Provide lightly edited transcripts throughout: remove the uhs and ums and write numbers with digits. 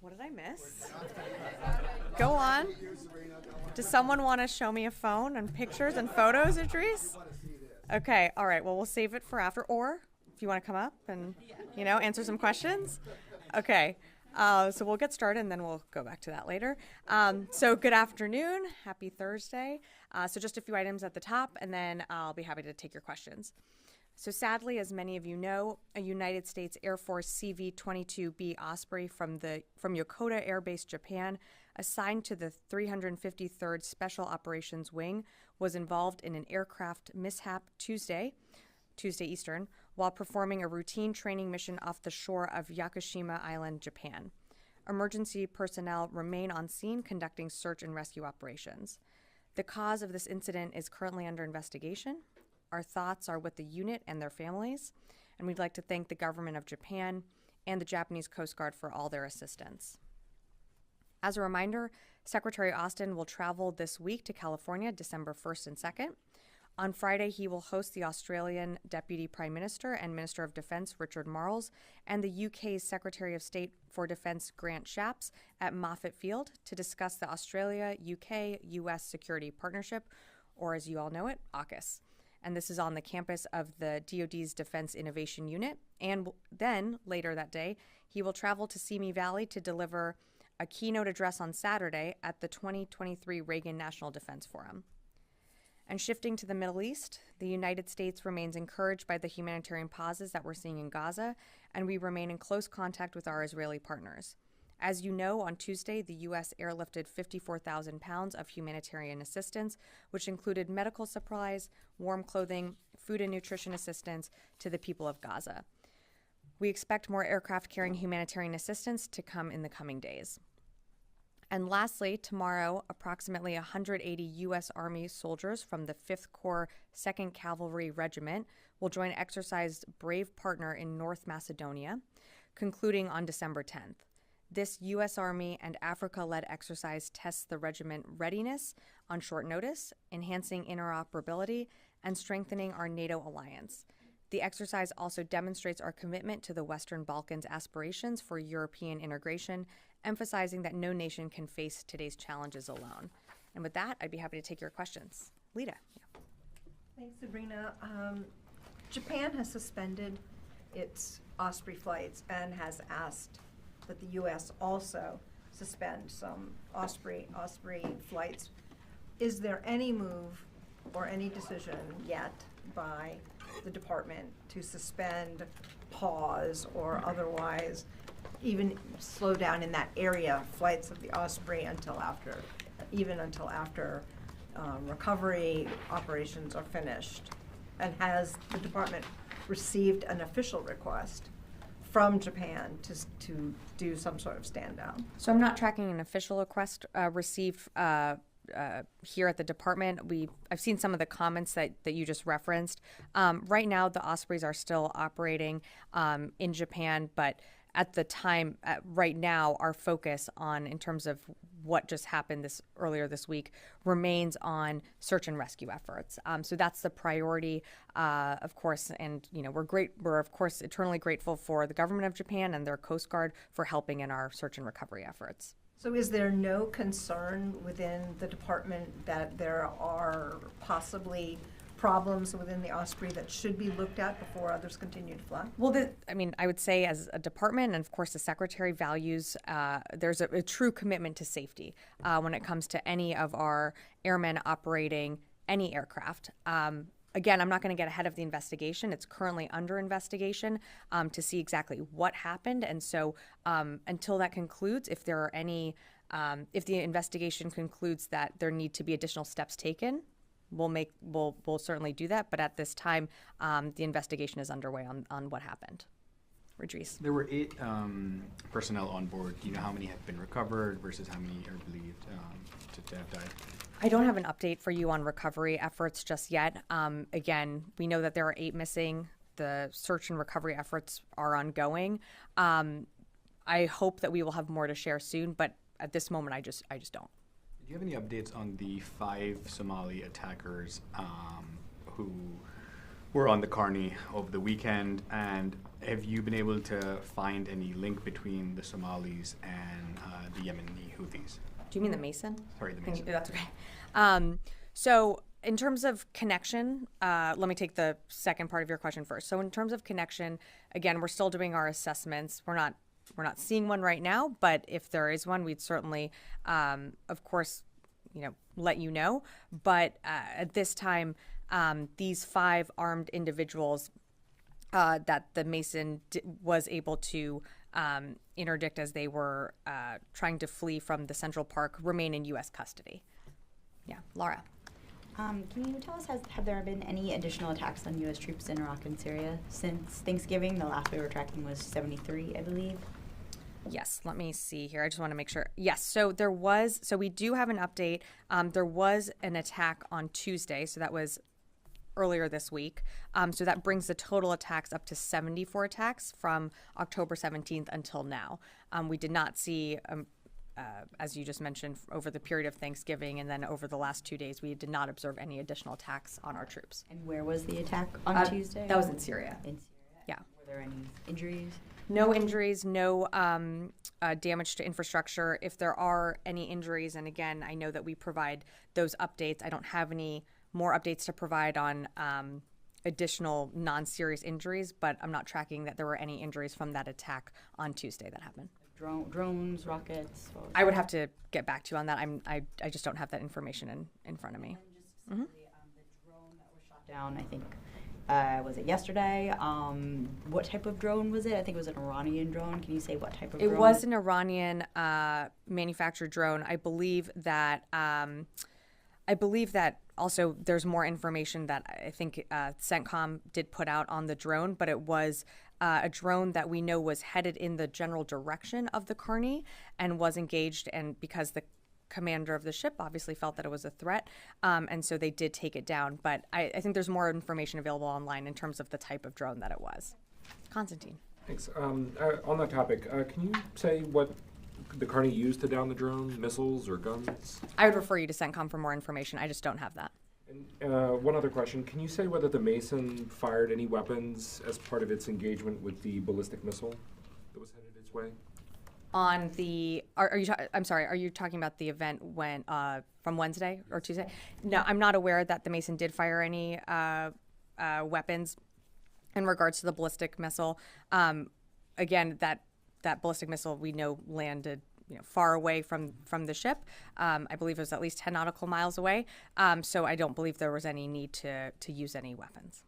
What did I miss? Go on. Does someone want to show me a phone and pictures and photos, Idris? Okay, all right. Well, we'll save it for after. Or if you want to come up and, answer some questions. Okay. So we'll get started and then we'll go back to that later. So good afternoon. Happy Thursday. So just a few items at the top and then I'll be happy to take your questions. So sadly, as many of you know, a United States Air Force CV-22B Osprey from Yokota Air Base, Japan, assigned to the 353rd Special Operations Wing, was involved in an aircraft mishap Tuesday Eastern, while performing a routine training mission off the shore of Yakushima Island, Japan. Emergency personnel remain on scene conducting search and rescue operations. The cause of this incident is currently under investigation. Our thoughts are with the unit and their families, and we'd like to thank the government of Japan and the Japanese Coast Guard for all their assistance. As a reminder, Secretary Austin will travel this week to California, December 1st and 2nd. On Friday, he will host the Australian Deputy Prime Minister and Minister of Defence, Richard Marles, and the UK's Secretary of State for Defence, Grant Shapps, at Moffett Field to discuss the Australia-UK-US Security Partnership, or as you all know it, AUKUS. And this is on the campus of the DoD's Defense Innovation Unit. And then, later that day, he will travel to Simi Valley to deliver a keynote address on Saturday at the 2023 Reagan National Defense Forum. And shifting to the Middle East, the United States remains encouraged by the humanitarian pauses that we're seeing in Gaza, and we remain in close contact with our Israeli partners. As you know, on Tuesday, the U.S. airlifted 54,000 pounds of humanitarian assistance, which included medical supplies, warm clothing, food and nutrition assistance to the people of Gaza. We expect more aircraft carrying humanitarian assistance to come in the coming days. And lastly, tomorrow, approximately 180 U.S. Army soldiers from the 5th Corps 2nd Cavalry Regiment will join Exercise Brave Partner in North Macedonia, concluding on December 10th. This U.S. Army and Africa-led exercise tests the regiment readiness on short notice, enhancing interoperability, and strengthening our NATO alliance. The exercise also demonstrates our commitment to the Western Balkans' aspirations for European integration, emphasizing that no nation can face today's challenges alone. And with that, I'd be happy to take your questions. Lita. Yeah. Thanks, Sabrina. Japan has suspended its Osprey flights and has asked that the U.S. also suspend some Osprey flights. Is there any move or any decision yet by the department to suspend, pause, or otherwise even slow down in that area flights of the Osprey until after recovery operations are finished? And has the department received an official request from Japan to do some sort of stand down? So I'm not tracking an official request received here at the department. I've seen some of the comments that you just referenced. Right now, the Ospreys are still operating in Japan, but at the time, right now, our focus in terms of what just happened earlier this week remains on search and rescue efforts. So that's the priority, of course, and we're of course eternally grateful for the government of Japan and their Coast Guard for helping in our search and recovery efforts. So is there no concern within the department that there are possibly problems within the Osprey that should be looked at before others continue to fly? Well, I would say as a department, and of course the Secretary values, there's a true commitment to safety when it comes to any of our airmen operating any aircraft. Again, I'm not going to get ahead of the investigation. It's currently under investigation to see exactly what happened. And so until that concludes, if there are any, if the investigation concludes that there need to be additional steps taken, we'll certainly do that. But at this time, the investigation is underway on what happened. Idris. There were 8 personnel on board. Do you know how many have been recovered versus how many are believed to have died? I don't have an update for you on recovery efforts just yet. Again, we know that there are 8 missing. The search and recovery efforts are ongoing. I hope that we will have more to share soon, but at this moment, I just don't. Do you have any updates on the 5 Somali attackers who were on the Carney over the weekend? And have you been able to find any link between the Somalis and the Yemeni Houthis? Do you mean the Mason? Sorry, the Mason. That's okay. So in terms of connection, let me take the second part of your question first. So in terms of connection, again, we're still doing our assessments. We're not seeing one right now, but if there is one, we'd certainly, of course, let you know. But at this time, these 5 armed individuals that the Mason was able to interdict as they were trying to flee from the Central Park remain in U.S. custody. Yeah, Laura. Can you tell us, have there been any additional attacks on U.S. troops in Iraq and Syria since Thanksgiving? The last we were tracking was 73, I believe. Yes, let me see here. I just want to make sure. Yes, so we do have an update. There was an attack on Tuesday, so that was earlier this week. So that brings the total attacks up to 74 attacks from October 17th until now. We did not see, as you just mentioned, over the period of Thanksgiving and then over the last 2 days, we did not observe any additional attacks on our troops. And where was the attack on Tuesday? That was in Syria. In Syria? Yeah. Were there any injuries? No injuries, no damage to infrastructure. If there are any injuries, and again, I know that we provide those updates. I don't have any more updates to provide on additional non-serious injuries, but I'm not tracking that there were any injuries from that attack on Tuesday that happened. Drones, rockets? I would have to get back to you on that. I just don't have that information in front of me. And just simply, the drone that was shot down, I think, was it yesterday? What type of drone was it? I think it was an Iranian drone. Can you say what type of drone? It was an Iranian manufactured drone. I believe that also there's more information that I think CENTCOM did put out on the drone, but it was a drone that we know was headed in the general direction of the Carney and was engaged, and because the commander of the ship obviously felt that it was a threat, and so they did take it down. But I think there's more information available online in terms of the type of drone that it was. Constantine. Thanks. On that topic, can you say what the Carney used to down the drone, missiles or guns? I would refer you to CENTCOM for more information. I just don't have that. And one other question. Can you say whether the Mason fired any weapons as part of its engagement with the ballistic missile that was headed its way? On the, I'm sorry, are you talking about the event when from Wednesday or Tuesday? No, I'm not aware that the Mason did fire any weapons in regards to the ballistic missile. Again, that ballistic missile we know landed far away from the ship. I believe it was at least 10 nautical miles away. So I don't believe there was any need to use any weapons.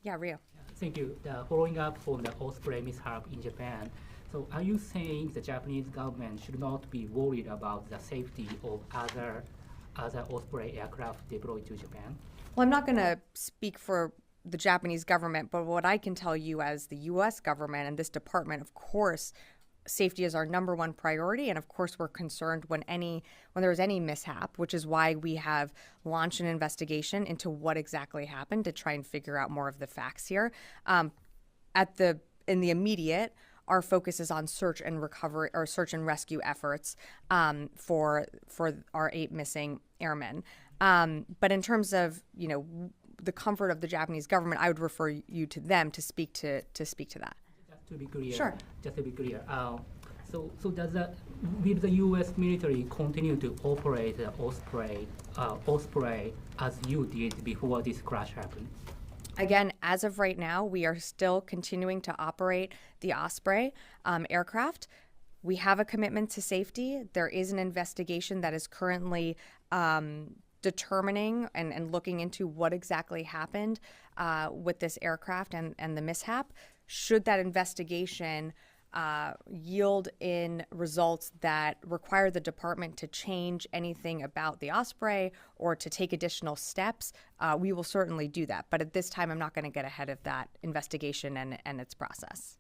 Yeah, Rio. Thank you. Following up on the Osprey mishap in Japan, so are you saying the Japanese government should not be worried about the safety of other Osprey aircraft deployed to Japan? Well, I'm not going to speak for the Japanese government, but what I can tell you as the U.S. government and this department, of course, safety is our number one priority, and of course we're concerned when there's any mishap, which is why we have launched an investigation into what exactly happened to try and figure out more of the facts here. In the immediate, our focus is on search and recovery or search and rescue efforts for our 8 missing airmen. But in terms of the comfort of the Japanese government, I would refer you to them to speak to that. Just to be clear. Sure. Just to be clear. So will the U.S. military continue to operate the Osprey as you did before this crash happened? Again, as of right now, we are still continuing to operate the Osprey aircraft. We have a commitment to safety. There is an investigation that is currently determining and looking into what exactly happened with this aircraft and the mishap. Should that investigation yield in results that require the department to change anything about the Osprey or to take additional steps, we will certainly do that. But at this time, I'm not going to get ahead of that investigation and its process.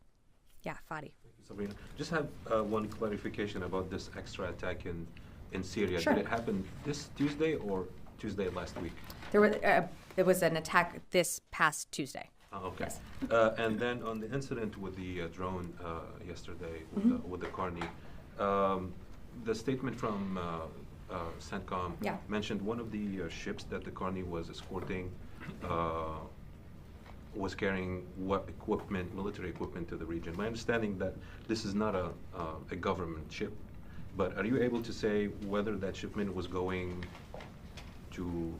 Yeah, Fadi. Thank you, Sabrina. Just have one clarification about this extra attack in Syria. Sure. Did it happen this Tuesday or Tuesday last week? There was an attack this past Tuesday. Oh, okay. Yes. And then on the incident with the drone yesterday with the Carney, the statement from CENTCOM mentioned one of the ships that the Carney was escorting was carrying equipment, military equipment to the region. My understanding that this is not a government ship, but are you able to say whether that shipment was going to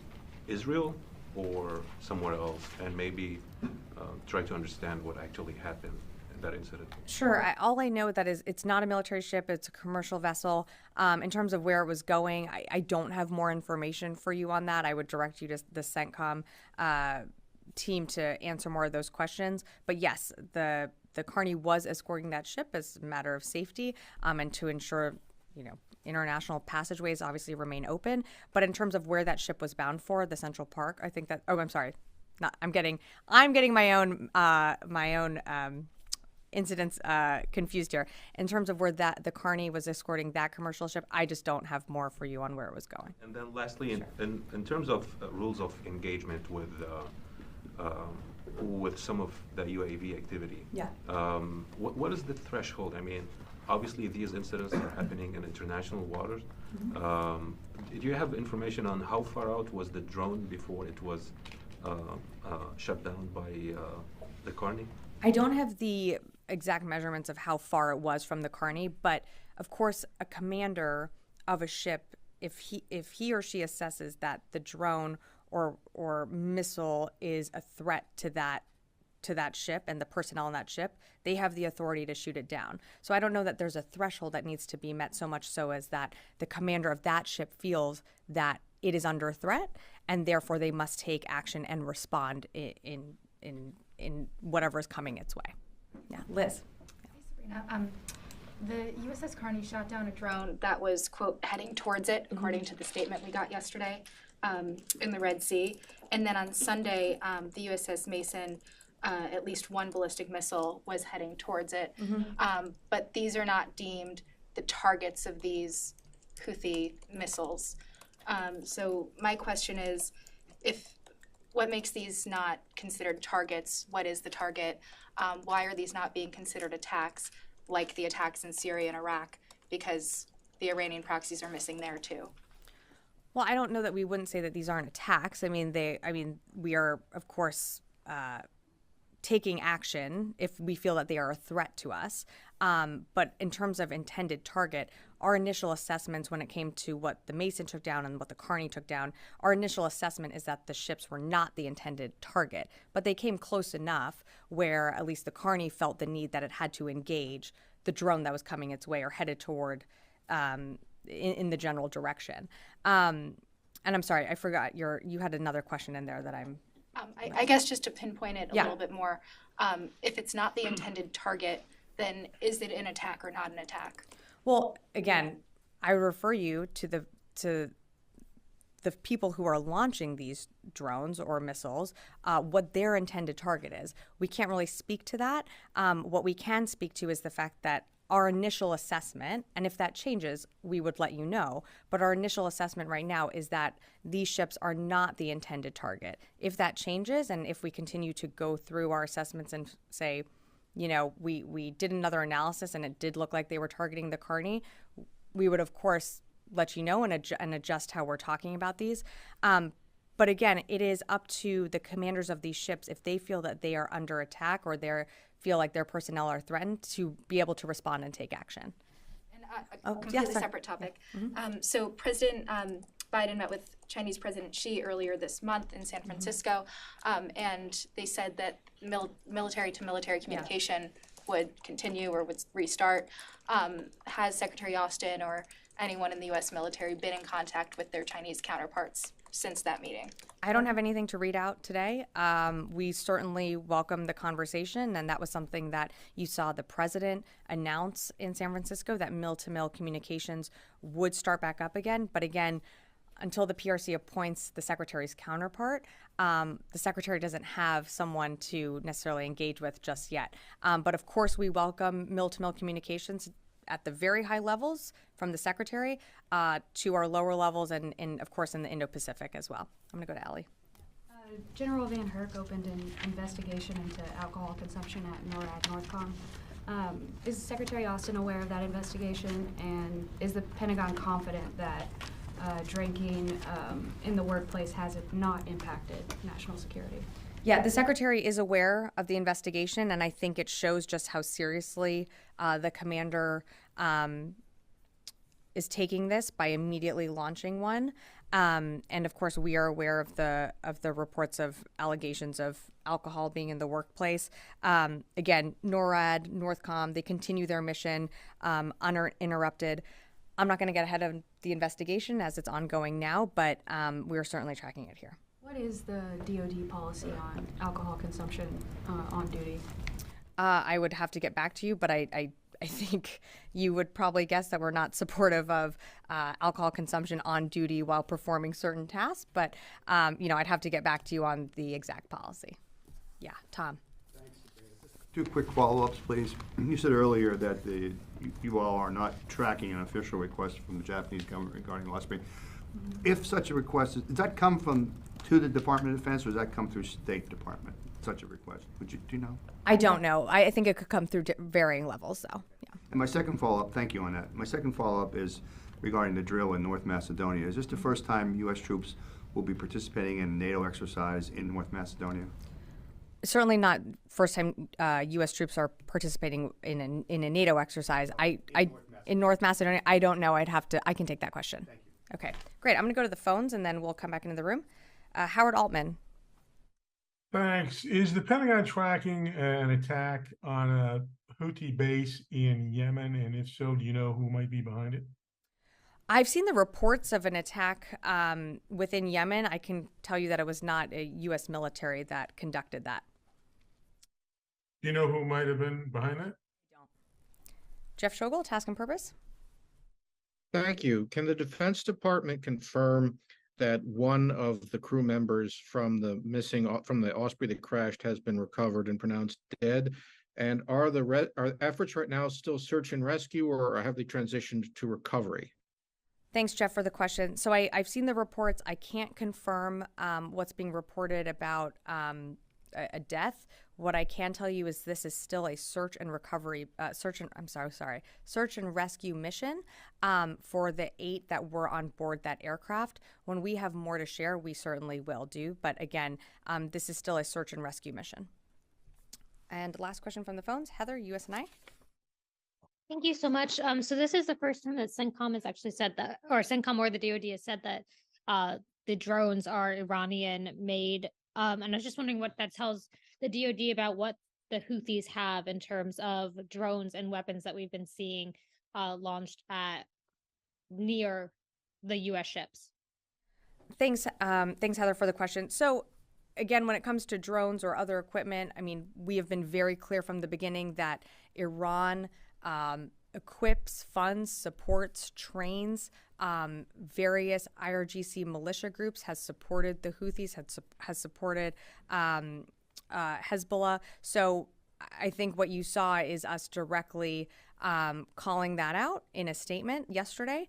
Israel or somewhere else, and maybe try to understand what actually happened in that incident? Sure. All I know that is it's not a military ship; it's a commercial vessel. In terms of where it was going, I don't have more information for you on that. I would direct you to the CENTCOM team to answer more of those questions. But yes, the Carney was escorting that ship as a matter of safety and to ensure, international passageways obviously remain open. But in terms of where that ship was bound for, the Central Park, I think that. Oh, I'm sorry. I'm getting my own incidents confused here. In terms of where the Carney was escorting that commercial ship, I just don't have more for you on where it was going. And then lastly, in terms of rules of engagement with some of the UAV activity, what is the threshold? I mean, obviously these incidents are happening in international waters. Do you have information on how far out was the drone before it was shut down by the Carney? I don't have the exact measurements of how far it was from the Carney, but of course a commander of a ship, if he or she assesses that the drone or missile is a threat to that ship and the personnel on that ship, they have the authority to shoot it down. So I don't know that there's a threshold that needs to be met, so much so as that the commander of that ship feels that it is under threat and therefore they must take action and respond in whatever is coming its way. Yeah, Liz. Hey, Sabrina. The USS Carney shot down a drone that was, quote, heading towards it, according to the statement we got yesterday in the Red Sea. And then on Sunday, the USS Mason, at least one ballistic missile was heading towards it. But these are not deemed the targets of these Houthi missiles. So my question is, what makes these not considered targets? What is the target? Why are these not being considered attacks like the attacks in Syria and Iraq? Because the Iranian proxies are missing there too. Well, I don't know that we wouldn't say that these aren't attacks. I mean, we are, of course, taking action if we feel that they are a threat to us. But in terms of intended target, our initial assessments when it came to what the Mason took down and what the Carney took down, our initial assessment is that the ships were not the intended target, but they came close enough where at least the Carney felt the need that it had to engage the drone that was coming its way or headed toward in the general direction. And I'm sorry, I forgot you had another question in there that I'm. I guess just to pinpoint it a little bit more, if it's not the intended target, then is it an attack or not an attack? Well, again, I refer you to the people who are launching these drones or missiles, what their intended target is. We can't really speak to that. What we can speak to is the fact that our initial assessment, and if that changes, we would let you know, but our initial assessment right now is that these ships are not the intended target. If that changes, and if we continue to go through our assessments and say, we did another analysis and it did look like they were targeting the Carney, we would, of course, let you know and adjust how we're talking about these. But again, it is up to the commanders of these ships, if they feel that they are under attack or they feel like their personnel are threatened, to be able to respond and take action. And a completely separate topic. So President Biden met with Chinese President Xi earlier this month in San Francisco, and they said that military-to-military communication would continue or would restart. Has Secretary Austin or anyone in the U.S. military been in contact with their Chinese counterparts since that meeting? I don't have anything to read out today. We certainly welcome the conversation, and that was something that you saw the president announce in San Francisco, that mill-to-mill communications would start back up again. But again, until the PRC appoints the secretary's counterpart, the secretary doesn't have someone to necessarily engage with just yet. But of course, we welcome mill-to-mill communications at the very high levels from the secretary to our lower levels and of course, in the Indo-Pacific as well. I'm going to go to Allie. General Van Herk opened an investigation into alcohol consumption at NORAD Northcom. Is Secretary Austin aware of that investigation, and is the Pentagon confident that drinking in the workplace has not impacted national security? Yeah, the secretary is aware of the investigation, and I think it shows just how seriously the commander is taking this by immediately launching one. And of course, we are aware of the reports of allegations of alcohol being in the workplace. Again, NORAD, NORTHCOM, they continue their mission uninterrupted. I'm not going to get ahead of the investigation as it's ongoing now, but we're certainly tracking it here. What is the DoD policy on alcohol consumption on duty? I would have to get back to you, but I think you would probably guess that we're not supportive of alcohol consumption on duty while performing certain tasks. But, I'd have to get back to you on the exact policy. Yeah, Tom. Two quick follow-ups, please. You said earlier that you all are not tracking an official request from the Japanese government regarding Osprey. If such a request, does that come to the Department of Defense, or does that come through State Department, such a request? Do you know? I don't know. I think it could come through varying levels, though. Yeah. And my second follow-up, thank you on that. My second follow-up is regarding the drill in North Macedonia. Is this the first time U.S. troops will be participating in a NATO exercise in North Macedonia? Certainly not first time U.S. troops are participating in a NATO exercise. In North Macedonia, I don't know. I can take that question. Thank you. Okay, great. I'm going to go to the phones, and then we'll come back into the room. Howard Altman. Thanks. Is the Pentagon tracking an attack on a Houthi base in Yemen? And if so, do you know who might be behind it? I've seen the reports of an attack within Yemen. I can tell you that it was not a U.S. military that conducted that. Do you know who might have been behind that? Jeff Schogel, Task and Purpose. Thank you. Can the Defense Department confirm that one of the crew members from the Osprey that crashed has been recovered and pronounced dead? And are efforts right now still search and rescue, or have they transitioned to recovery? Thanks, Jeff, for the question. So I've seen the reports. I can't confirm what's being reported about a death. What I can tell you is this is still a search and rescue mission for the 8 that were on board that aircraft. When we have more to share, we certainly will do. But again, this is still a search and rescue mission. And last question from the phones, Heather, USNI. Thank you so much. So this is the first time that CENTCOM has actually said that, or CENTCOM or the DoD has said that the drones are Iranian made. And I was just wondering what that tells the DoD about what the Houthis have in terms of drones and weapons that we've been seeing launched at near the U.S. ships. Thanks, Heather, for the question. So again, when it comes to drones or other equipment, I mean, we have been very clear from the beginning that Iran equips, funds, supports, trains various IRGC militia groups, has supported the Houthis, has supported Hezbollah. So I think what you saw is us directly calling that out in a statement yesterday.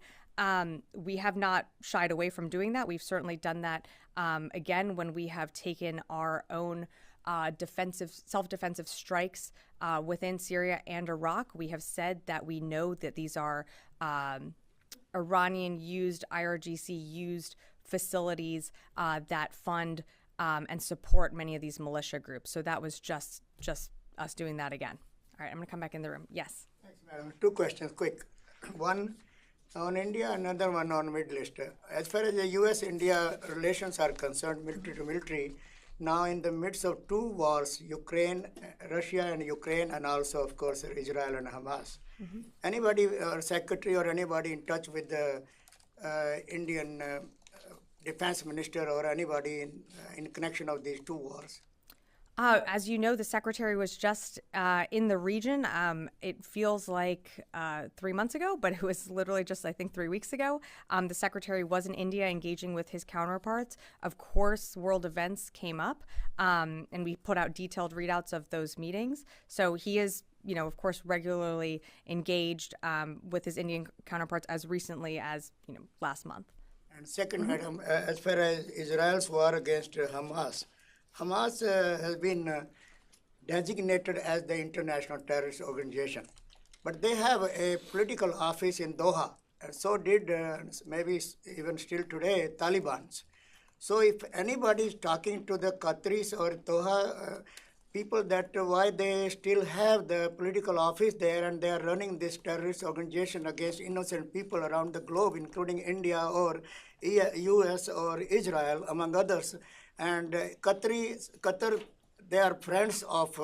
We have not shied away from doing that. We've certainly done that again when we have taken our own self-defensive strikes within Syria and Iraq. We have said that we know that these are Iranian-used, IRGC-used facilities that fund and support many of these militia groups. So that was just us doing that again. All right, I'm going to come back in the room. Yes. Thanks, madam. 2 questions, quick. One on India, another one on Middle East. As far as the U.S.-India relations are concerned, military to military, now in the midst of 2 wars, Russia and Ukraine, and also, of course, Israel and Hamas. Mm-hmm. Anybody, or secretary or anybody in touch with the Indian defense minister or anybody in connection of these 2 wars? As you know, the secretary was just in the region. It feels like 3 months ago, but it was literally just, I think, 3 weeks ago. The secretary was in India engaging with his counterparts. Of course, world events came up, and we put out detailed readouts of those meetings. So he is, of course, regularly engaged with his Indian counterparts as recently as, last month. And second, madam, as far as Israel's war against Hamas, Hamas has been designated as the international terrorist organization, but they have a political office in Doha, and so did maybe even still today Taliban's. So if anybody is talking to the Qataris or Doha people that why they still have the political office there and they are running this terrorist organization against innocent people around the globe, including India or US or Israel, among others. And Qatar, they are friends of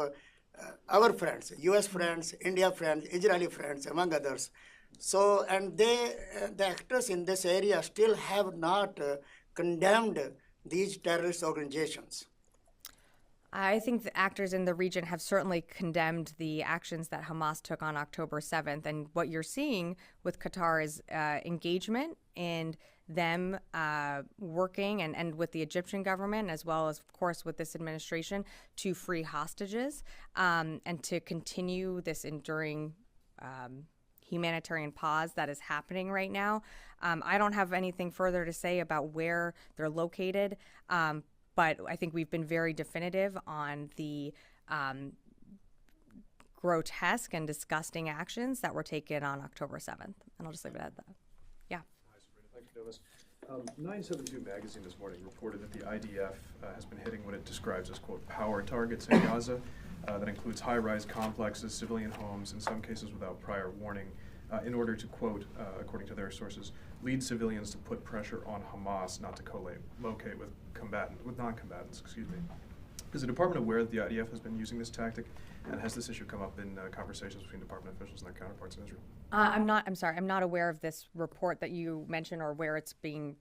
our friends, US friends, India friends, Israeli friends, among others. So, and they, the actors in this area still have not condemned these terrorist organizations. I think the actors in the region have certainly condemned the actions that Hamas took on October 7th. And what you're seeing with Qatar is engagement and them working and with the Egyptian government, as well as, of course, with this administration, to free hostages and to continue this enduring humanitarian pause that is happening right now. I don't have anything further to say about where they're located. But I think we've been very definitive on the grotesque and disgusting actions that were taken on October 7th. And I'll just leave it at that. Yeah. Hi, Sabrina. Thank you, Dennis. 972 magazine this morning reported that the IDF has been hitting what it describes as, quote, power targets in Gaza. That includes high-rise complexes, civilian homes, in some cases without prior warning, in order to, quote, according to their sources, lead civilians to put pressure on Hamas not to co-locate with non-combatants, excuse me. Is the department aware that the IDF has been using this tactic, and has this issue come up in conversations between department officials and their counterparts in Israel? I'm not aware of this report that you mentioned or where it's being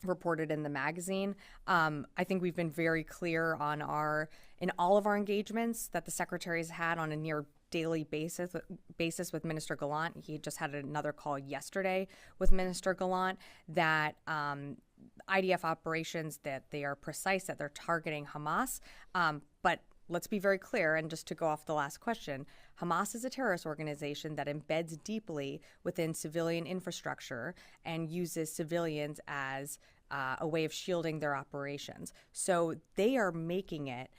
reported in the magazine. I think we've been very clear in all of our engagements that the secretary's had on a near daily basis with Minister Gallant. He just had another call yesterday with Minister Gallant that IDF operations, that they are precise, that they're targeting Hamas. But let's be very clear, and just to go off the last question, Hamas is a terrorist organization that embeds deeply within civilian infrastructure and uses civilians as a way of shielding their operations. So they are making it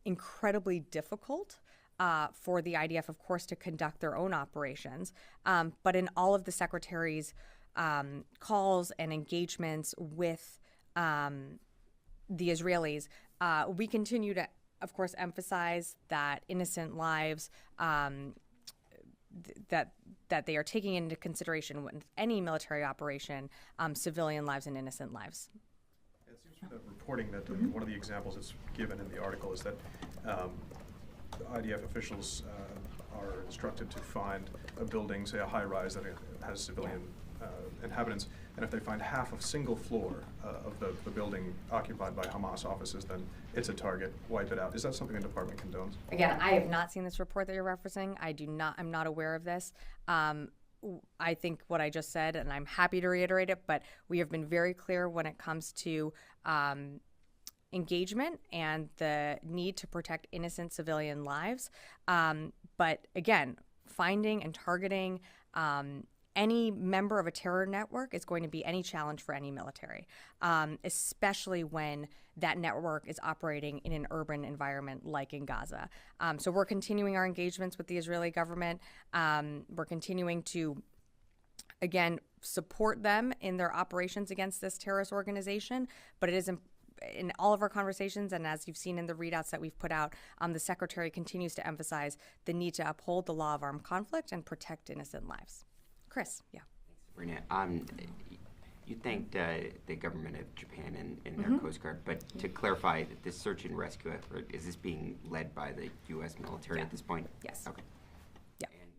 incredibly difficult for the IDF, of course, to conduct their own operations. But in all of the secretary's calls and engagements with the Israelis, we continue to, of course, emphasize that innocent lives, that they are taking into consideration with any military operation, civilian lives and innocent lives. It seems from the reporting that one of the examples that's given in the article is that IDF officials are instructed to find a building, say a high-rise that has civilian inhabitants, and if they find half a single floor of the building occupied by Hamas offices, then it's a target, wipe it out. Is that something the department condones? Again, I have not seen this report that you're referencing. I'm not aware of this. I think what I just said, and I'm happy to reiterate it, but we have been very clear when it comes to engagement and the need to protect innocent civilian lives. But again, finding and targeting any member of a terror network is going to be any challenge for any military, especially when that network is operating in an urban environment like in Gaza. So we're continuing our engagements with the Israeli government. We're continuing to, again, support them in their operations against this terrorist organization, but it is in all of our conversations, and as you've seen in the readouts that we've put out, the Secretary continues to emphasize the need to uphold the law of armed conflict and protect innocent lives. Chris, yeah. Sabrina, you thanked the government of Japan and their Coast Guard, but to clarify, this search and rescue effort, is this being led by the U.S. military at this point? Yes. Okay. Yeah. And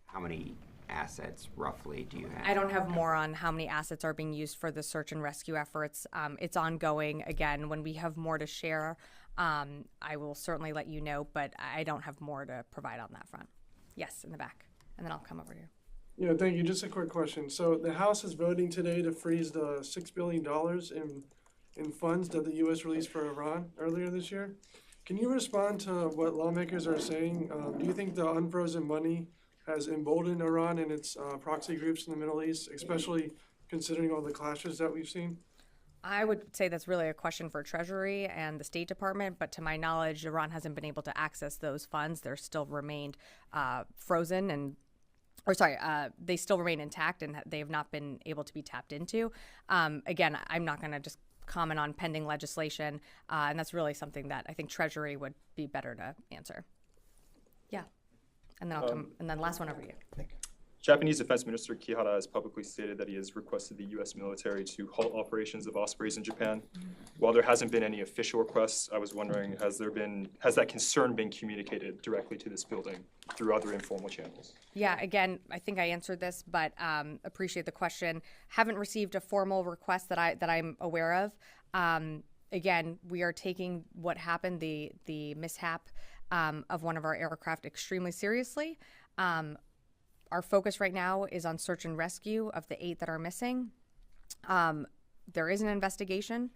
how many assets roughly do you have? I don't have more on how many assets are being used for the search and rescue efforts. It's ongoing. Again, when we have more to share, I will certainly let you know, but I don't have more to provide on that front. Yes, in the back. And then I'll come over here. Yeah, thank you. Just a quick question. So the House is voting today to freeze the $6 billion in funds that the U.S. released for Iran earlier this year. Can you respond to what lawmakers are saying? Do you think the unfrozen money has emboldened Iran and its proxy groups in the Middle East, especially considering all the clashes that we've seen? I would say that's really a question for Treasury and the State Department, but to my knowledge, Iran hasn't been able to access those funds. They're still remained frozen they still remain intact and they have not been able to be tapped into. Again, I'm not going to just comment on pending legislation, and that's really something that I think Treasury would be better to answer. Yeah, and then I'll come, and then last one over to you. Japanese Defense Minister Kihara has publicly stated that he has requested the U.S. military to halt operations of Ospreys in Japan. While there hasn't been any official requests, I was wondering, has that concern been communicated directly to this building through other informal channels? Yeah, again, I think I answered this, but appreciate the question. Haven't received a formal request that I'm aware of. Again, we are taking what happened, the mishap of one of our aircraft, extremely seriously. Our focus right now is on search and rescue of the 8 that are missing. There is an investigation.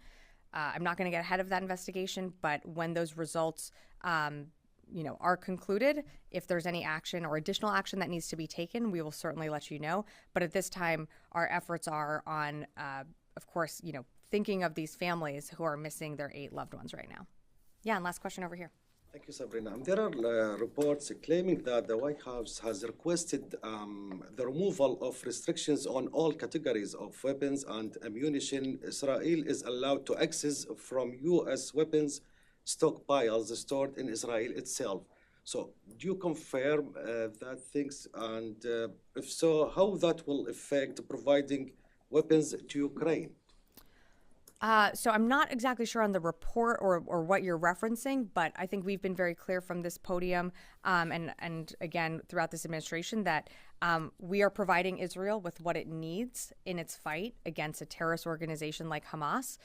I'm not going to get ahead of that investigation, but when those results, are concluded, if there's any action or additional action that needs to be taken, we will certainly let you know. But at this time, our efforts are on, of course, thinking of these families who are missing their 8 loved ones right now. Yeah, and last question over here. Thank you, Sabrina. There are reports claiming that the White House has requested the removal of restrictions on all categories of weapons and ammunition. Israel is allowed to access from U.S. weapons stockpiles stored in Israel itself. So do you confirm that things, and if so, how that will affect providing weapons to Ukraine? So I'm not exactly sure on the report or what you're referencing, but I think we've been very clear from this podium and again throughout this administration that we are providing Israel with what it needs in its fight against a terrorist organization like Hamas.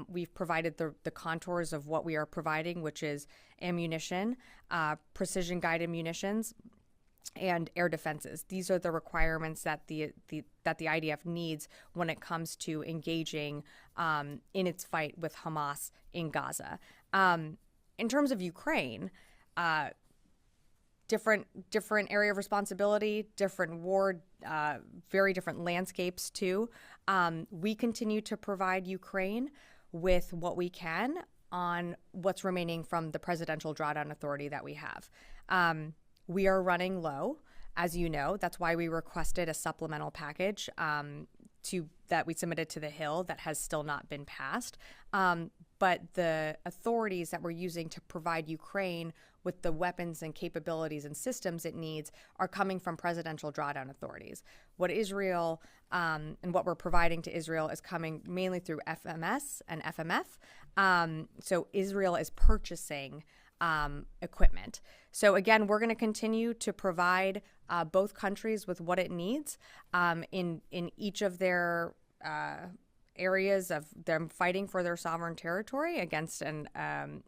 We've provided the contours of what we are providing, which is ammunition, precision-guided munitions, and air defenses. These are the requirements that the IDF needs when it comes to engaging in its fight with Hamas in Gaza. In terms of Ukraine, different area of responsibility, different war, very different landscapes too. We continue to provide Ukraine with what we can on what's remaining from the Presidential Drawdown Authority that we have. We are running low, as you know. That's why we requested a supplemental package that we submitted to the Hill that has still not been passed. But the authorities that we're using to provide Ukraine with the weapons and capabilities and systems it needs are coming from presidential drawdown authorities. What Israel and what we're providing to Israel is coming mainly through FMS and FMF. So Israel is purchasing equipment. So again, we're going to continue to provide both countries with what it needs in each of their areas of them fighting for their sovereign territory against an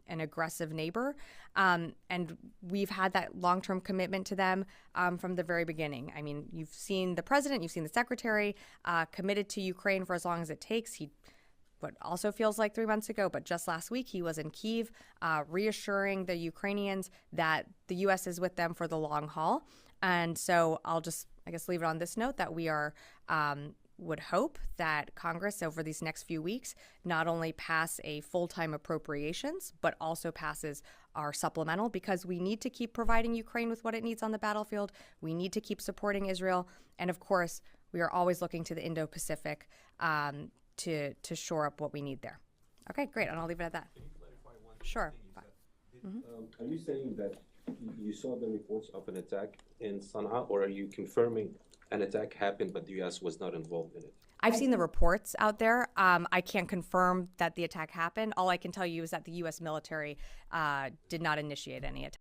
aggressive neighbor. And we've had that long-term commitment to them from the very beginning. I mean, you've seen the president, you've seen the secretary committed to Ukraine for as long as it takes. What also feels like 3 months ago, but just last week he was in Kyiv reassuring the Ukrainians that the U.S. is with them for the long haul. And so I'll just, I guess, leave it on this note that we are would hope that Congress over these next few weeks not only pass a full-time appropriations, but also passes our supplemental, because we need to keep providing Ukraine with what it needs on the battlefield. We need to keep supporting Israel. And of course, we are always looking to the Indo-Pacific to shore up what we need there. Okay, great, and I'll leave it at that. Can you clarify one Sure. thing Are you saying that you saw the reports of an attack in Sana'a, or are you confirming an attack happened but the U.S. was not involved in it? I've seen the reports out there. I can't confirm that the attack happened. All I can tell you is that the U.S. military did not initiate any attack.